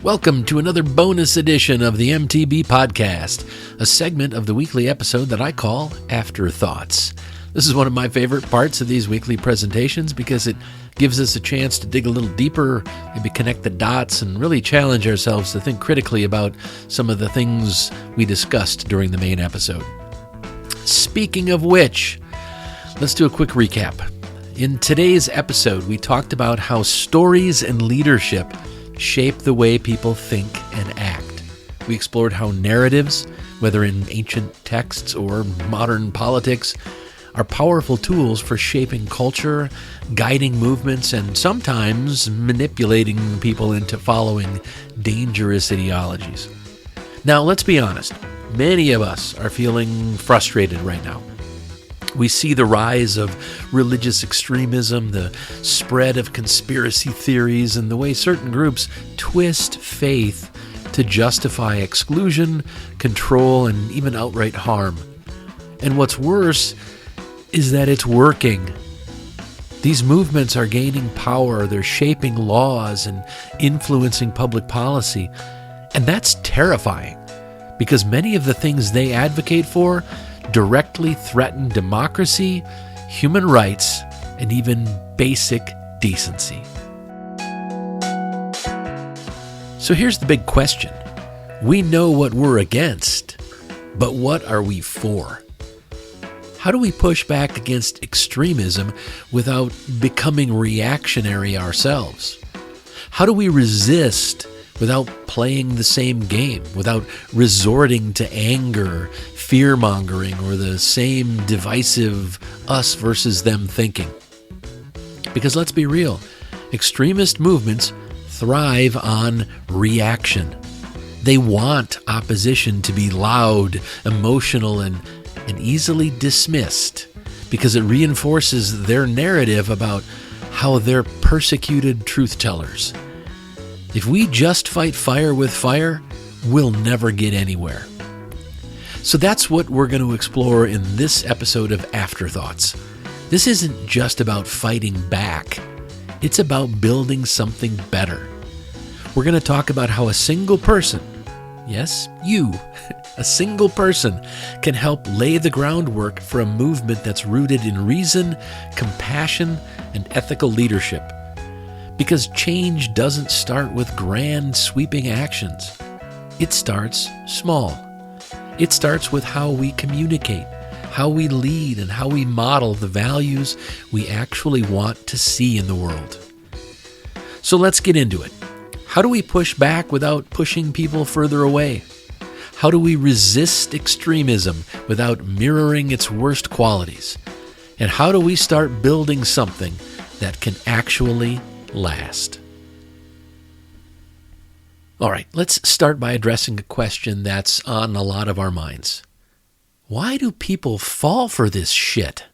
Welcome to another bonus edition of the MTB Podcast, a segment of the weekly episode that I call Afterthoughts. This is one of my favorite parts of these weekly presentations because it gives us a chance to dig a little deeper, maybe connect the dots, and really challenge ourselves to think critically about some of the things we discussed during the main episode. Speaking of which, let's do a quick recap. In today's episode, we talked about how stories and leadership shape the way people think and act. We explored how narratives, whether in ancient texts or modern politics, are powerful tools for shaping culture, guiding movements, and sometimes manipulating people into following dangerous ideologies. Now, let's be honest. Many of us are feeling frustrated right now. We see the rise of religious extremism, the spread of conspiracy theories, and the way certain groups twist faith to justify exclusion, control, and even outright harm. And what's worse is that it's working. These movements are gaining power, they're shaping laws and influencing public policy. And that's terrifying, because many of the things they advocate for directly threaten democracy, human rights, and even basic decency. So here's the big question. We know what we're against, but what are we for? How do we push back against extremism without becoming reactionary ourselves? How do we resist without playing the same game, without resorting to anger, fear-mongering, or the same divisive us versus them thinking? Because let's be real, extremist movements thrive on reaction. They want opposition to be loud, emotional, and easily dismissed, because it reinforces their narrative about how they're persecuted truth-tellers. If we just fight fire with fire, we'll never get anywhere. So that's what we're going to explore in this episode of Afterthoughts. This isn't just about fighting back. It's about building something better. We're going to talk about how a single person, yes, you, a single person, can help lay the groundwork for a movement that's rooted in reason, compassion, and ethical leadership. Because change doesn't start with grand, sweeping actions. It starts small. It starts with how we communicate, how we lead, and how we model the values we actually want to see in the world. So let's get into it. How do we push back without pushing people further away? How do we resist extremism without mirroring its worst qualities? And how do we start building something that can actually last? All right, let's start by addressing a question that's on a lot of our minds. Why do people fall for this shit?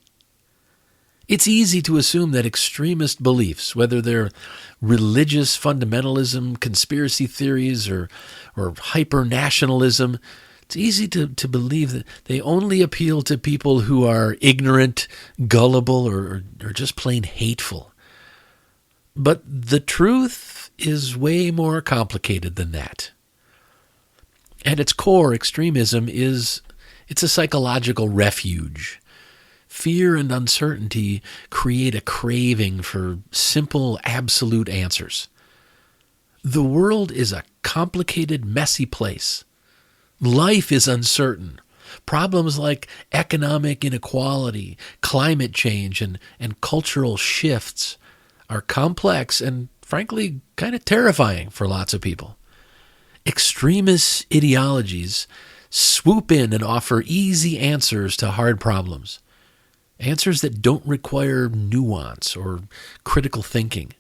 It's easy to assume that extremist beliefs, whether they're religious fundamentalism, conspiracy theories, or hyper-nationalism, it's easy to believe that they only appeal to people who are ignorant, gullible, or just plain hateful. But the truth is way more complicated than that. At its core, extremism it's a psychological refuge. Fear and uncertainty create a craving for simple, absolute answers. The world is a complicated, messy place. Life is uncertain. Problems like economic inequality, climate change, and cultural shifts are complex and, frankly, kind of terrifying for lots of people. Extremist ideologies swoop in and offer easy answers to hard problems. Answers that don't require nuance or critical thinking.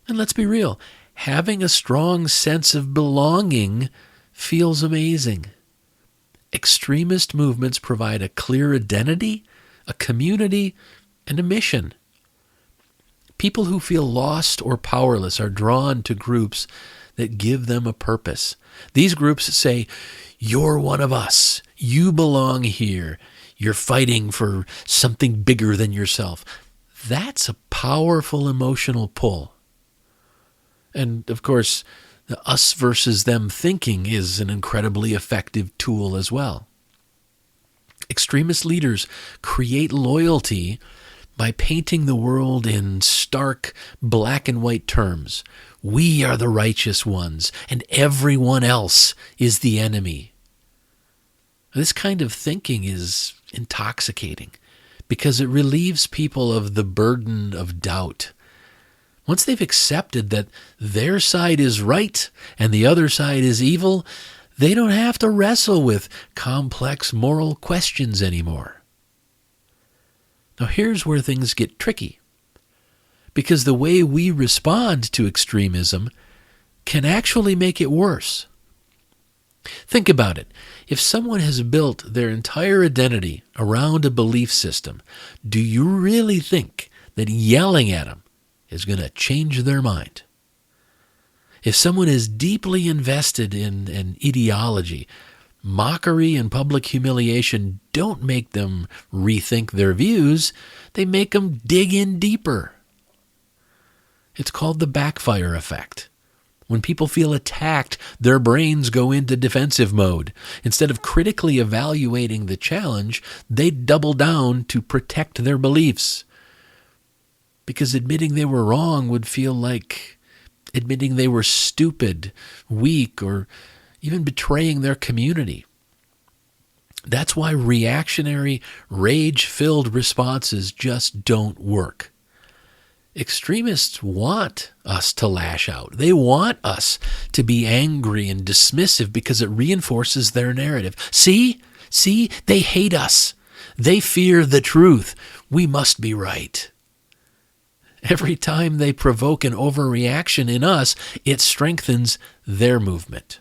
And let's be real, having a strong sense of belonging feels amazing. Extremist movements provide a clear identity, a community, and a mission. People who feel lost or powerless are drawn to groups that give them a purpose. These groups say, "You're one of us. You belong here. You're fighting for something bigger than yourself." That's a powerful emotional pull. And, of course, The us versus them thinking is an incredibly effective tool as well. Extremist leaders create loyalty by painting the world in stark black and white terms. We are the righteous ones, and everyone else is the enemy. This kind of thinking is intoxicating because it relieves people of the burden of doubt. Once they've accepted that their side is right and the other side is evil, they don't have to wrestle with complex moral questions anymore. Now here's where things get tricky, because the way we respond to extremism can actually make it worse. Think about it. If someone has built their entire identity around a belief system, do you really think that yelling at them is going to change their mind? If someone is deeply invested in an ideology, mockery and public humiliation don't make them rethink their views, they make them dig in deeper. It's called the backfire effect. When people feel attacked, their brains go into defensive mode. Instead of critically evaluating the challenge, they double down to protect their beliefs. Because admitting they were wrong would feel like admitting they were stupid, weak, or even betraying their community. That's why reactionary, rage-filled responses just don't work. Extremists want us to lash out. They want us to be angry and dismissive because it reinforces their narrative. See, they hate us. They fear the truth. We must be right. Every time they provoke an overreaction in us, it strengthens their movement.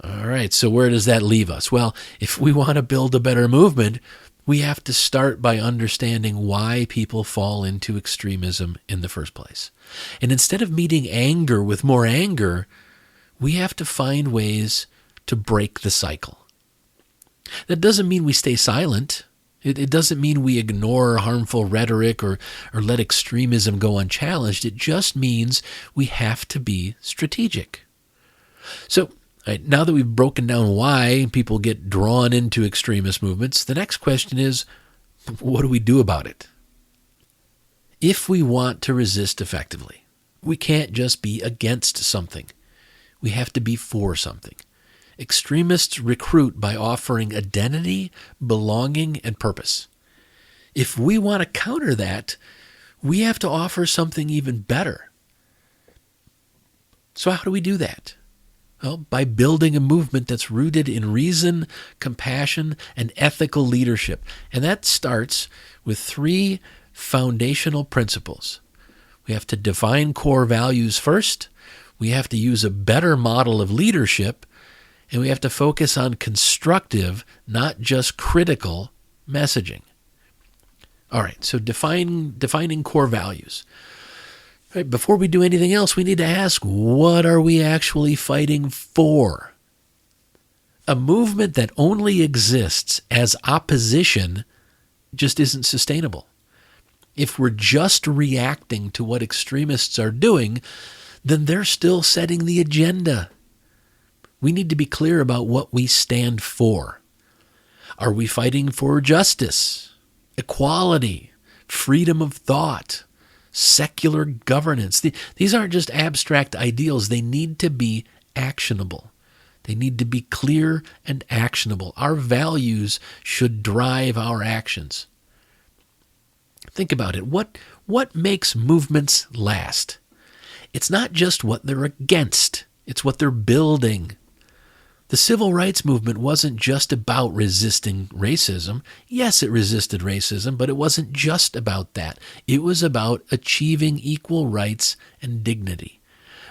All right, so where does that leave us? Well, if we want to build a better movement, we have to start by understanding why people fall into extremism in the first place. And instead of meeting anger with more anger, we have to find ways to break the cycle. That doesn't mean we stay silent. It doesn't mean we ignore harmful rhetoric or let extremism go unchallenged. It just means we have to be strategic. So, now that we've broken down why people get drawn into extremist movements, the next question is, what do we do about it? If we want to resist effectively, we can't just be against something. We have to be for something. Extremists recruit by offering identity, belonging, and purpose. If we want to counter that, we have to offer something even better. So how do we do that? Well, by building a movement that's rooted in reason, compassion, and ethical leadership. And that starts with 3 foundational principles. We have to define core values first. We have to use a better model of leadership. And we have to focus on constructive, not just critical, messaging. All right, so defining core values. Right, before we do anything else, we need to ask, what are we actually fighting for? A movement that only exists as opposition just isn't sustainable. If we're just reacting to what extremists are doing, then they're still setting the agenda. We need to be clear about what we stand for. Are we fighting for justice, equality, freedom of thought, secular governance? These aren't just abstract ideals. They need to be actionable. They need to be clear and actionable. Our values should drive our actions. Think about it. What makes movements last? It's not just what they're against. It's what they're building. The civil rights movement wasn't just about resisting racism. Yes, it resisted racism, but it wasn't just about that. It was about achieving equal rights and dignity.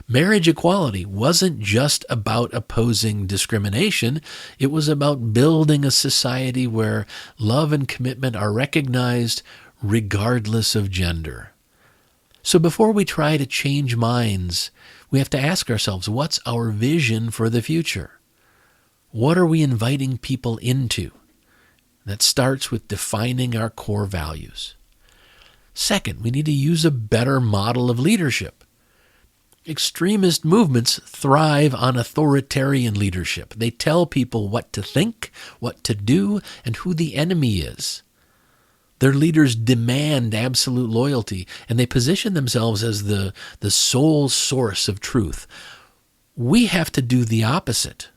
Marriage equality wasn't just about opposing discrimination. It was about building a society where love and commitment are recognized regardless of gender. So before we try to change minds, we have to ask ourselves, what's our vision for the future? What are we inviting people into? That starts with defining our core values. Second, we need to use a better model of leadership. Extremist movements thrive on authoritarian leadership. They tell people what to think, what to do, and who the enemy is. Their leaders demand absolute loyalty, and they position themselves as the sole source of truth. We have to do the opposite.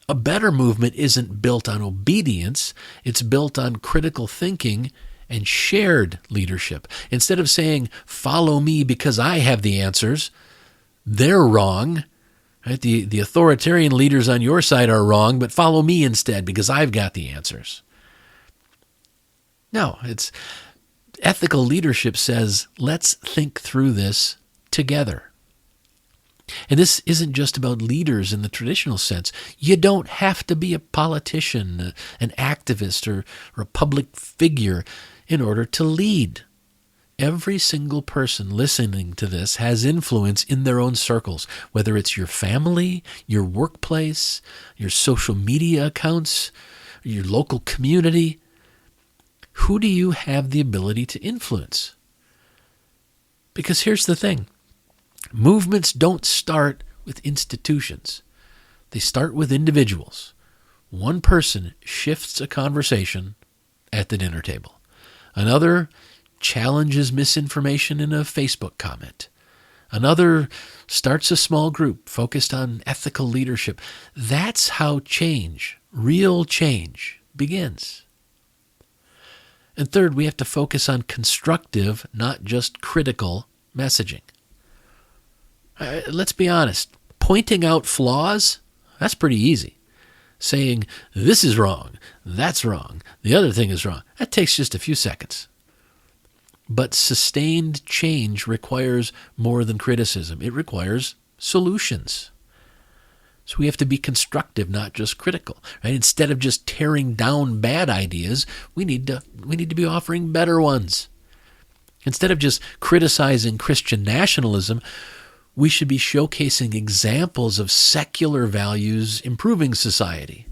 A better movement isn't built on obedience. It's built on critical thinking and shared leadership. Instead of saying, follow me because I have the answers, they're wrong. Right? The authoritarian leaders on your side are wrong, but follow me instead because I've got the answers. No, it's ethical leadership says, let's think through this together. And this isn't just about leaders in the traditional sense. You don't have to be a politician, an activist, or a public figure in order to lead. Every single person listening to this has influence in their own circles, whether it's your family, your workplace, your social media accounts, your local community. Who do you have the ability to influence? Because here's the thing. Movements don't start with institutions. They start with individuals. One person shifts a conversation at the dinner table. Another challenges misinformation in a Facebook comment. Another starts a small group focused on ethical leadership. That's how change, real change, begins. And third, we have to focus on constructive, not just critical messaging. Let's be honest. Pointing out flaws, that's pretty easy. Saying, this is wrong, that's wrong, the other thing is wrong, that takes just a few seconds. But sustained change requires more than criticism. It requires solutions. So we have to be constructive, not just critical. Right? Instead of just tearing down bad ideas, we need to be offering better ones. Instead of just criticizing Christian nationalism, we should be showcasing examples of secular values improving society.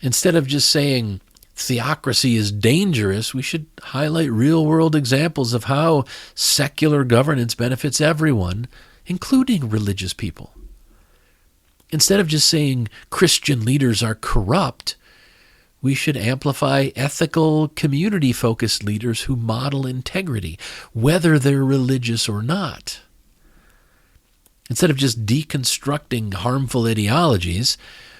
Instead of just saying theocracy is dangerous, we should highlight real-world examples of how secular governance benefits everyone, including religious people. Instead of just saying Christian leaders are corrupt, we should amplify ethical, community-focused leaders who model integrity, whether they're religious or not. Instead of just deconstructing harmful ideologies,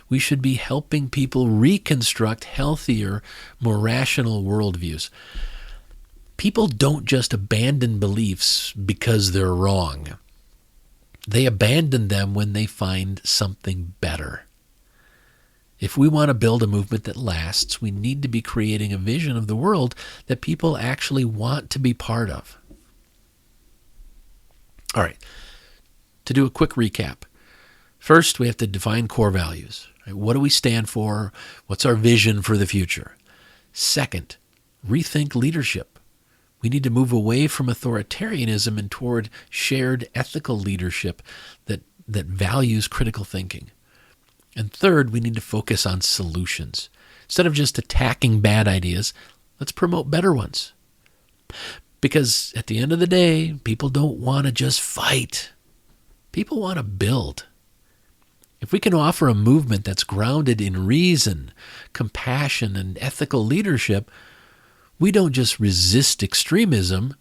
we should be helping people reconstruct healthier, more rational worldviews. People don't just abandon beliefs because they're wrong. They abandon them when they find something better. If we want to build a movement that lasts, we need to be creating a vision of the world that people actually want to be part of. All right. To do a quick recap. First, we have to define core values. Right? What do we stand for? What's our vision for the future? Second, rethink leadership. We need to move away from authoritarianism and toward shared ethical leadership that values critical thinking. And third, we need to focus on solutions. Instead of just attacking bad ideas, let's promote better ones. Because at the end of the day, people don't want to just fight. People want to build. If we can offer a movement that's grounded in reason, compassion, and ethical leadership, we don't just resist extremism,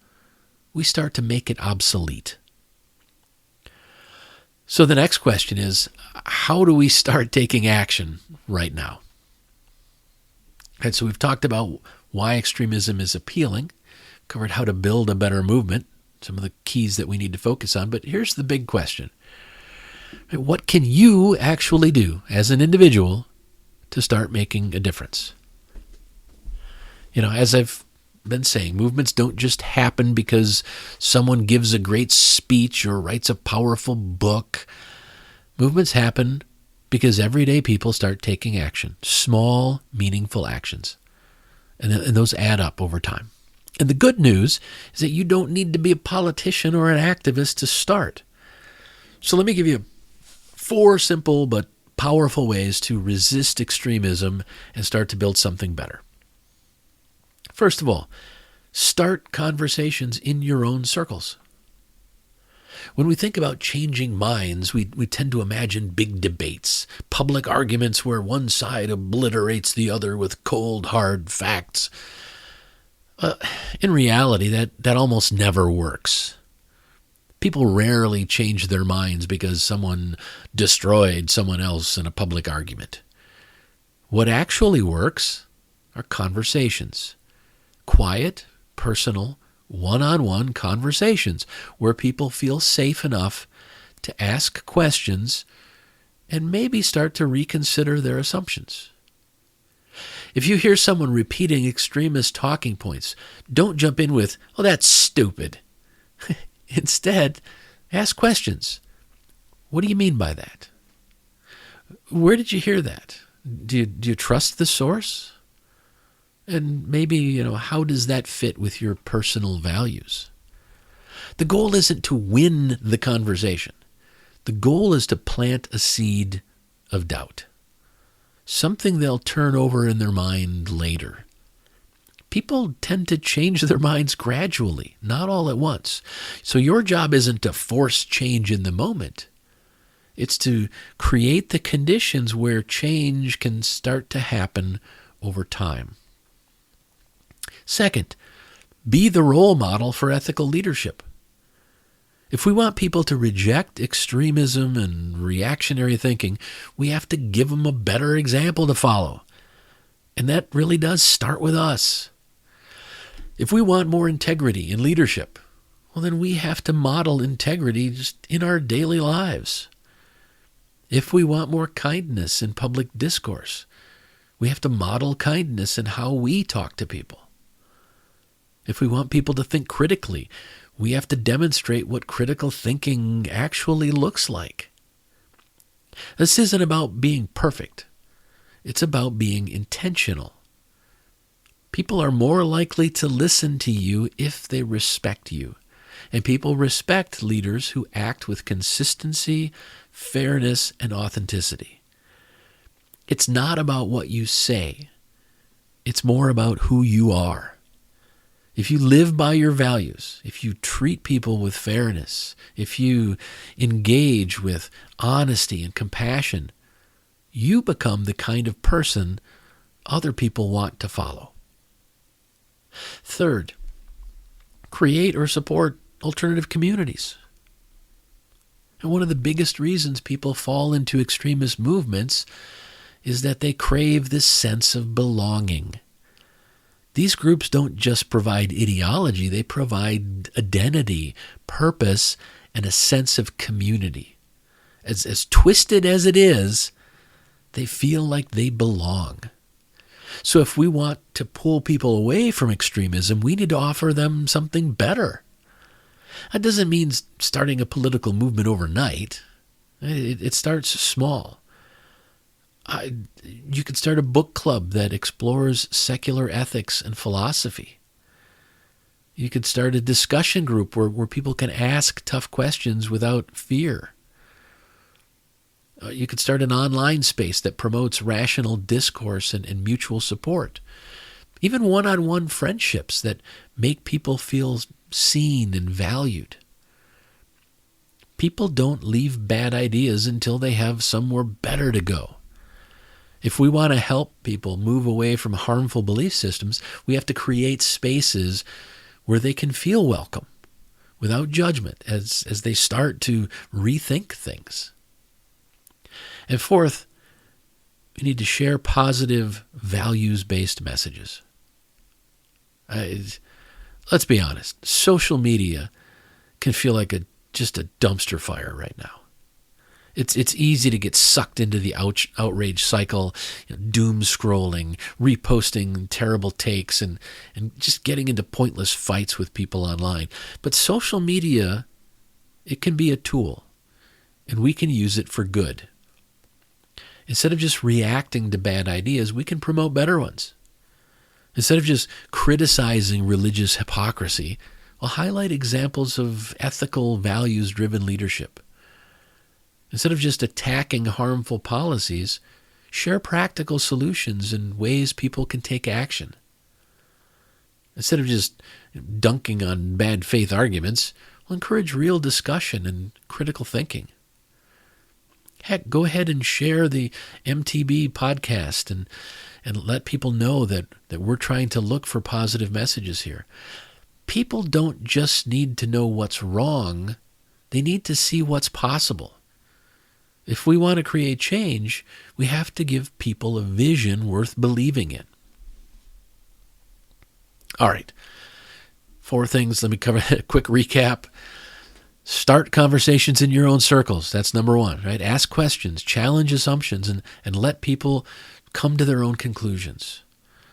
we start to make it obsolete. So the next question is, how do we start taking action right now? And so we've talked about why extremism is appealing, covered how to build a better movement, some of the keys that we need to focus on. But here's the big question. What can you actually do as an individual to start making a difference? As I've been saying, movements don't just happen because someone gives a great speech or writes a powerful book. Movements happen because everyday people start taking action, small, meaningful actions. And those add up over time. And the good news is that you don't need to be a politician or an activist to start. So let me give you 4 simple but powerful ways to resist extremism and start to build something better. First of all, start conversations in your own circles. When we think about changing minds, we tend to imagine big debates, public arguments where one side obliterates the other with cold, hard facts. In reality, that almost never works. People rarely change their minds because someone destroyed someone else in a public argument. What actually works are conversations. Quiet, personal, one-on-one conversations where people feel safe enough to ask questions and maybe start to reconsider their assumptions. If you hear someone repeating extremist talking points, don't jump in with, "Oh, that's stupid." Instead, ask questions. What do you mean by that? Where did you hear that? Do you trust the source? And maybe, how does that fit with your personal values? The goal isn't to win the conversation. The goal is to plant a seed of doubt, something they'll turn over in their mind later. People tend to change their minds gradually, not all at once. So your job isn't to force change in the moment. It's to create the conditions where change can start to happen over time. Second, be the role model for ethical leadership. If we want people to reject extremism and reactionary thinking, we have to give them a better example to follow. And that really does start with us. If we want more integrity in leadership, well, then we have to model integrity just in our daily lives. If we want more kindness in public discourse, we have to model kindness in how we talk to people. If we want people to think critically, we have to demonstrate what critical thinking actually looks like. This isn't about being perfect. It's about being intentional. People are more likely to listen to you if they respect you. And people respect leaders who act with consistency, fairness, and authenticity. It's not about what you say. It's more about who you are. If you live by your values, if you treat people with fairness, if you engage with honesty and compassion, you become the kind of person other people want to follow. Third, create or support alternative communities. And one of the biggest reasons people fall into extremist movements is that they crave this sense of belonging. These groups don't just provide ideology, they provide identity, purpose, and a sense of community. As twisted as it is, they feel like they belong. So if we want to pull people away from extremism, we need to offer them something better. That doesn't mean starting a political movement overnight. It starts small. You could start a book club that explores secular ethics and philosophy. You could start a discussion group where people can ask tough questions without fear. You could start an online space that promotes rational discourse and mutual support. Even one-on-one friendships that make people feel seen and valued. People don't leave bad ideas until they have somewhere better to go. If we want to help people move away from harmful belief systems, we have to create spaces where they can feel welcome without judgment as they start to rethink things. And fourth, we need to share positive, values-based messages. Let's be honest, social media can feel like just a dumpster fire right now. It's easy to get sucked into the outrage cycle, doom scrolling, reposting terrible takes, and just getting into pointless fights with people online. But social media, it can be a tool, and we can use it for good. Instead of just reacting to bad ideas, we can promote better ones. Instead of just criticizing religious hypocrisy, we'll highlight examples of ethical, values-driven leadership. Instead of just attacking harmful policies, share practical solutions and ways people can take action. Instead of just dunking on bad faith arguments, Well, encourage real discussion and critical thinking. Heck, go ahead and share the MTB podcast and let people know that we're trying to look for positive messages here. People don't just need to know what's wrong, they need to see what's possible. If we want to create change, we have to give people a vision worth believing in. All right, 4 things. Let me cover a quick recap. Start conversations in your own circles. That's number 1, right? Ask questions, challenge assumptions, and let people come to their own conclusions.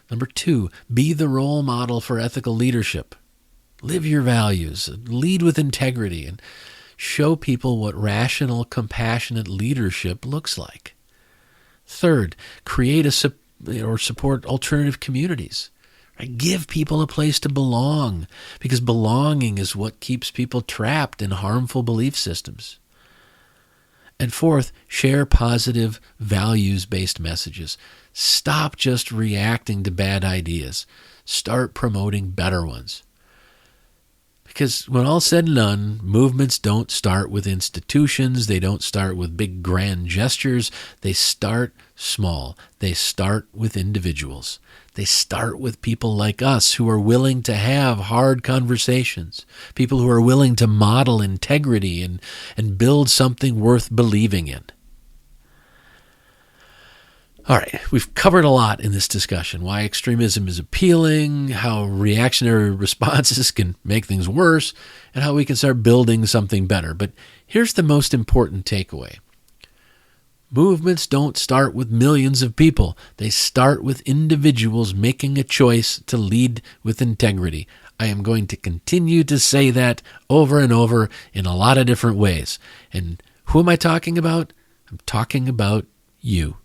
Number 2, be the role model for ethical leadership. Live your values, lead with integrity, and show people what rational, compassionate leadership looks like. 3rd, create or support alternative communities. Right? Give people a place to belong, because belonging is what keeps people trapped in harmful belief systems. And 4th, share positive, values-based messages. Stop just reacting to bad ideas. Start promoting better ones. Because when all's said and done, movements don't start with institutions. They don't start with big grand gestures. They start small. They start with individuals. They start with people like us who are willing to have hard conversations, people who are willing to model integrity and build something worth believing in. All right, we've covered a lot in this discussion. Why extremism is appealing, how reactionary responses can make things worse, and how we can start building something better. But here's the most important takeaway. Movements don't start with millions of people. They start with individuals making a choice to lead with integrity. I am going to continue to say that over and over in a lot of different ways. And who am I talking about? I'm talking about you.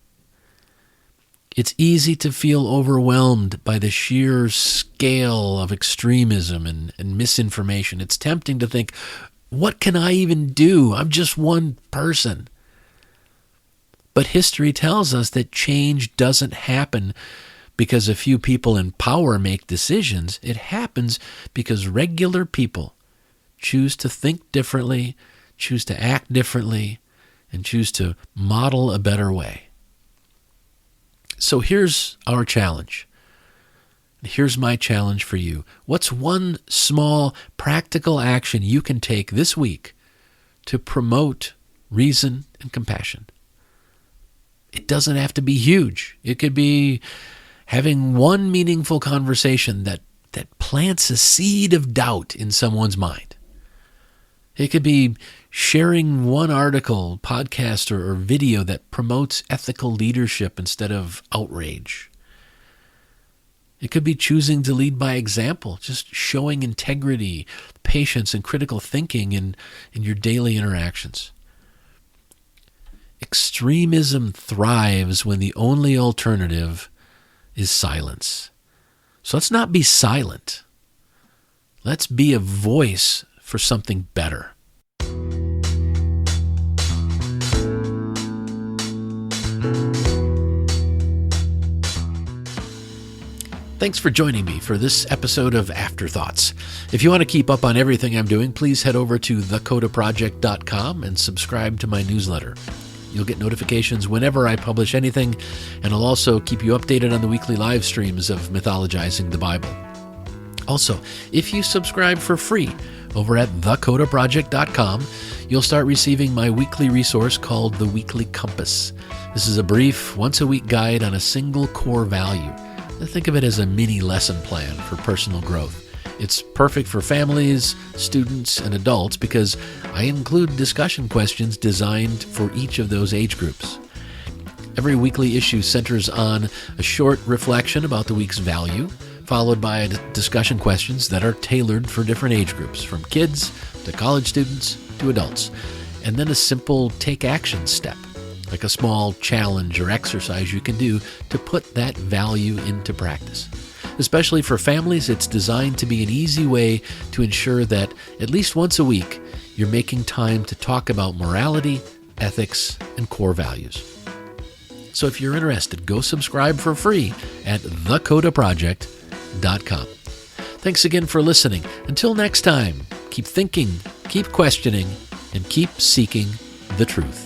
It's easy to feel overwhelmed by the sheer scale of extremism and misinformation. It's tempting to think, what can I even do? I'm just one person. But history tells us that change doesn't happen because a few people in power make decisions. It happens because regular people choose to think differently, choose to act differently, and choose to model a better way. So here's our challenge. Here's my challenge for you. What's one small practical action you can take this week to promote reason and compassion? It doesn't have to be huge. It could be having one meaningful conversation that plants a seed of doubt in someone's mind. It could be sharing one article, podcast, or video that promotes ethical leadership instead of outrage. It could be choosing to lead by example, just showing integrity, patience, and critical thinking in your daily interactions. Extremism thrives when the only alternative is silence. So let's not be silent. Let's be a voice for something better. Thanks for joining me for this episode of Afterthoughts. If you want to keep up on everything I'm doing, please head over to thecodaproject.com and subscribe to my newsletter. You'll get notifications whenever I publish anything, and I'll also keep you updated on the weekly live streams of Mythologizing the Bible. Also, if you subscribe for free over at thecodaproject.com, you'll start receiving my weekly resource called The Weekly Compass. This is a brief, once-a-week guide on a single core value. Think of it as a mini lesson plan for personal growth. It's perfect for families, students, and adults because I include discussion questions designed for each of those age groups. Every weekly issue centers on a short reflection about the week's value, followed by discussion questions that are tailored for different age groups, from kids to college students to adults, and then a simple take action step, like a small challenge or exercise you can do to put that value into practice. Especially for families, it's designed to be an easy way to ensure that at least once a week, you're making time to talk about morality, ethics, and core values. So if you're interested, go subscribe for free at thecodaproject.com. Thanks again for listening. Until next time, keep thinking, keep questioning, and keep seeking the truth.